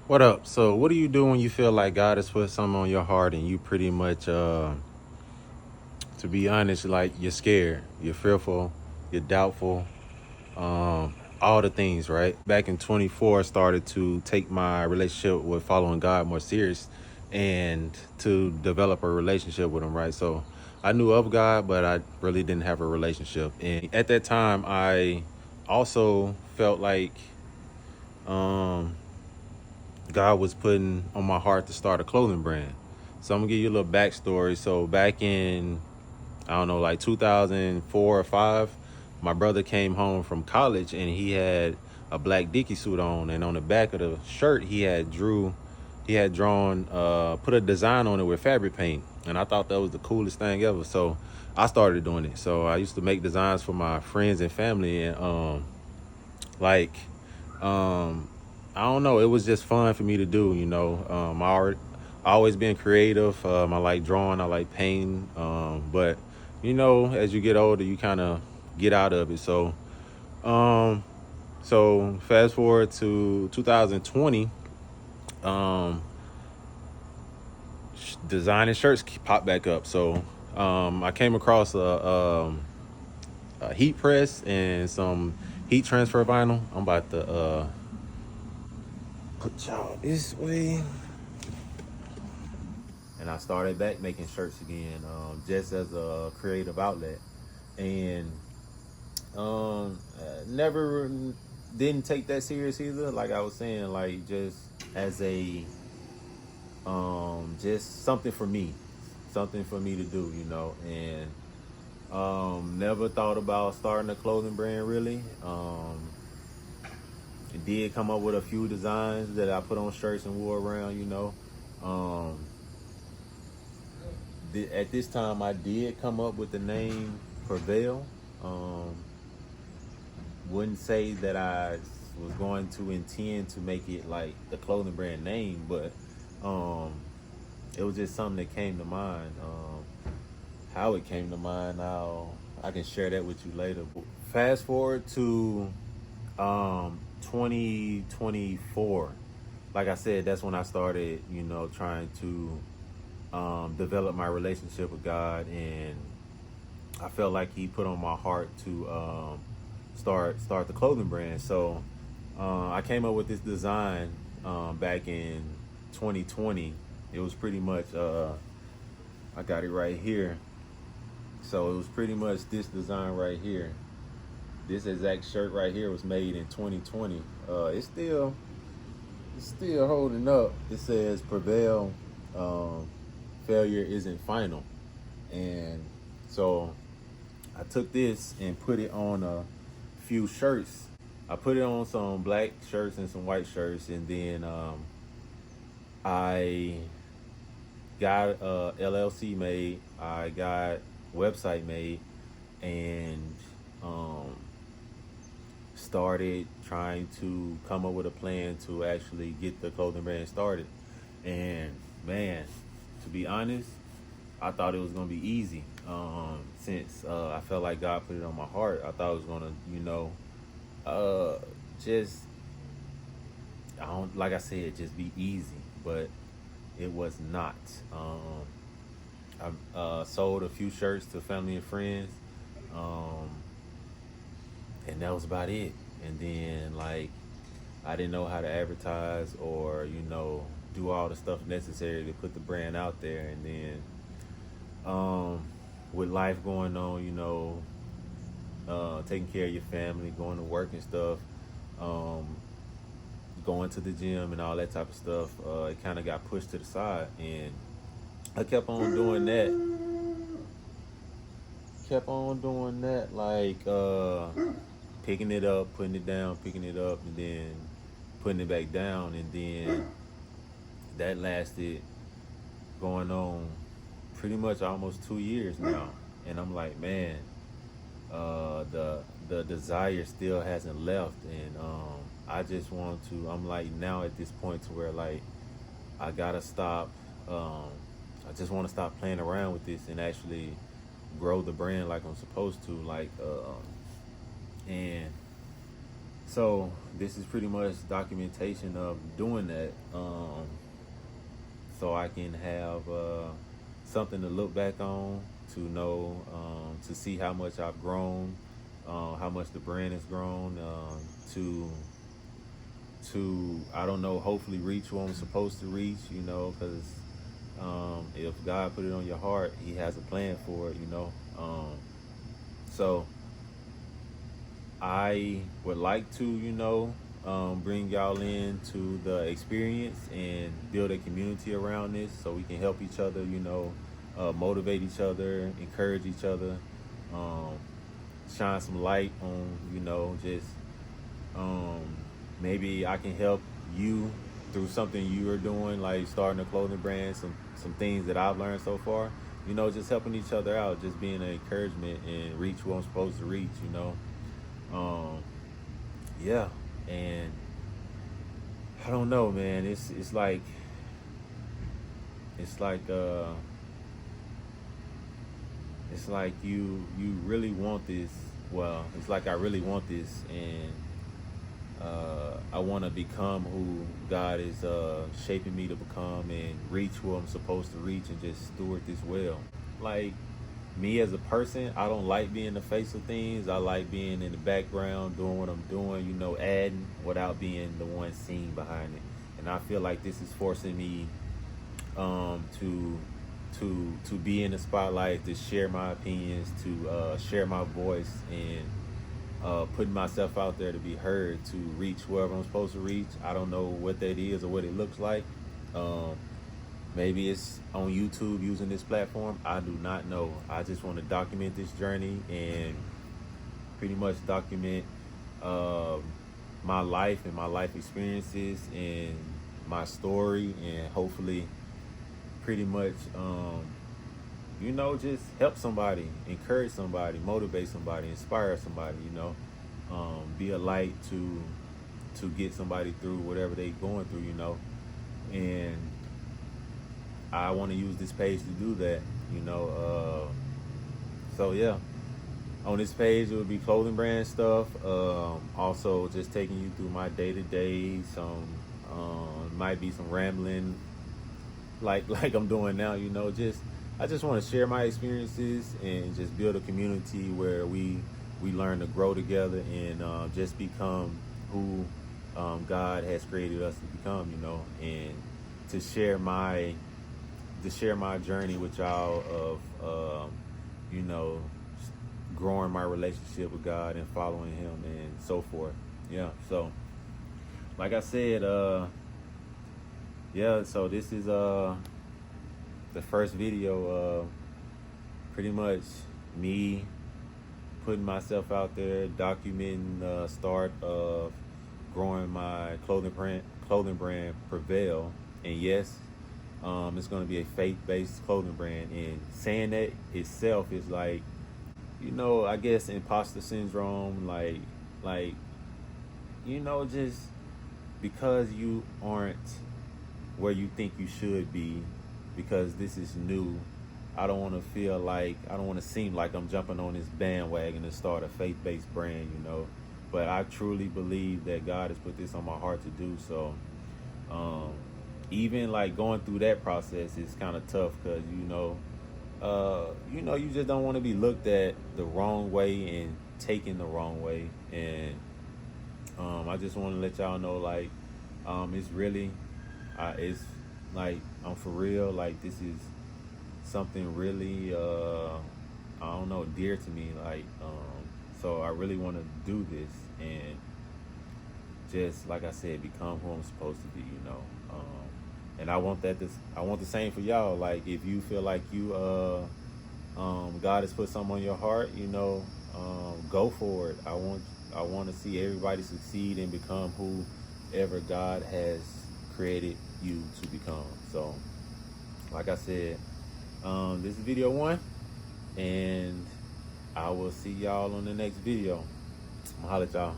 What up? So, what do you do when you feel like God has put something on your heart and you pretty much, to be honest, like you're scared, you're fearful, you're doubtful, all the things, right? Back in 24, I started to take my relationship with following God more serious and to develop a relationship with Him, right? So, I knew of God, but I really didn't have a relationship. And at that time, I also felt like, um, God was putting on my heart to start a clothing brand. So I'm gonna give you a little backstory. So back in, I don't know, like 2004 or five, my brother came home from college and he had a black Dickie suit on, and on the back of the shirt he had drawn, put a design on it with fabric paint, and I thought that was the coolest thing ever. So I started doing it. So I used to make designs for my friends and family, and like um I don't know, it was just fun for me to do, I always been creative. I like drawing, I like painting, but as you get older you kind of get out of it. Um so fast forward to 2020, um designing shirts popped back up. So I came across a heat press and some heat transfer vinyl. I'm about to put y'all this way. And I started back making shirts again, just as a creative outlet. And never didn't take that serious either. Like I was saying, like just as a just something for me to do, and never thought about starting a clothing brand really. Did come up with a few designs that I put on shirts and wore around, Um, at this time, I did come up with the name Prevail. Um, wouldn't say that I was going to intend to make it like the clothing brand name, but um, it was just something that came to mind. How it came to mind, I can share that with you later. Fast forward to 2024. Like I said, that's when I started, trying to develop my relationship with God, and I felt like He put on my heart to start the clothing brand. So I came up with this design back in 2020. It was pretty much I got it right here. So it was pretty much this design right here. This exact shirt right here was made in 2020. It's still holding up. It says Prevail. Um, Failure isn't final. And so I took this and put it on a few shirts. I put it on some black shirts and some white shirts, and then I got a LLC made. I got website made, and um, started trying to come up with a plan to actually get the clothing brand started. And man, to be honest, I thought it was gonna be easy. Since I felt like God put it on my heart, I thought it was gonna, uh, just I don't like I said, just be easy, but it was not. I sold a few shirts to family and friends, um, and that was about it. And then like I didn't know how to advertise or do all the stuff necessary to put the brand out there. And then with life going on, taking care of your family, going to work and stuff, um, going to the gym and all that type of stuff, it kind of got pushed to the side, and I kept on doing that. Kept on doing that, like picking it up, putting it down, picking it up, and then putting it back down, and then that lasted going on pretty much almost 2 years now. And I'm like, man, the desire still hasn't left, and I just want to. I'm like now at this point to where like I gotta stop. Um, I just want to stop playing around with this and actually grow the brand like I'm supposed to. And So this is pretty much documentation of doing that, so I can have something to look back on, to know, to see how much I've grown, how much the brand has grown, to I don't know, hopefully reach what I'm supposed to reach, because if God put it on your heart, He has a plan for it. So I would like to, bring y'all into the experience and build a community around this, so we can help each other, motivate each other, encourage each other, shine some light on, just maybe I can help you through something you are doing, like starting a clothing brand, some things that I've learned so far, just helping each other out, just being an encouragement and reach what I'm supposed to reach, yeah. And I don't know, man, it's like it's like you really want this. Well, it's like I really want this, and I want to become who God is shaping me to become, and reach where I'm supposed to reach, and just steward this well. Like, me as a person, I don't like being the face of things. I like being in the background, doing what I'm doing, adding without being the one seen behind it. And I feel like this is forcing me to be in the spotlight, to share my opinions, to share my voice, and putting myself out there to be heard, to reach wherever I'm supposed to reach. I don't know what that is or what it looks like. Maybe it's on YouTube using this platform. I do not know. I just want to document this journey and pretty much document my life and my life experiences and my story, and hopefully pretty much, just help somebody, encourage somebody, motivate somebody, inspire somebody, be a light to get somebody through whatever they going through, and I want to use this page to do that, so yeah. On this page, it would be clothing brand stuff. Also, just taking you through my day-to-day. Some might be some rambling, like I'm doing now. I just want to share my experiences and just build a community where we learn to grow together, and just become who God has created us to become. And to share my journey with y'all of growing my relationship with God and following Him and so forth. Yeah. So, like I said, yeah. So this is the first video of pretty much me putting myself out there, documenting the start of growing my clothing brand Prevail. And yes, it's going to be a faith-based clothing brand. And saying that itself is like, I guess imposter syndrome, like, just because you aren't where you think you should be, because this is new. I don't want to seem like I'm jumping on this bandwagon to start a faith-based brand, but I truly believe that God has put this on my heart to do so. Even like going through that process is kind of tough, because you just don't want to be looked at the wrong way and taken the wrong way. And I just want to let y'all know, like, it's really, it's like, I'm for real. Like, this is something really, I don't know, dear to me. Like, so I really want to do this, and just like I said, become who I'm supposed to be. And I want the same for y'all. Like, if you feel like God has put something on your heart, go for it. I want to see everybody succeed and become whoever God has created you to become. So, like I said, this is video 1, and I will see y'all on the next video. I'll holler at y'all.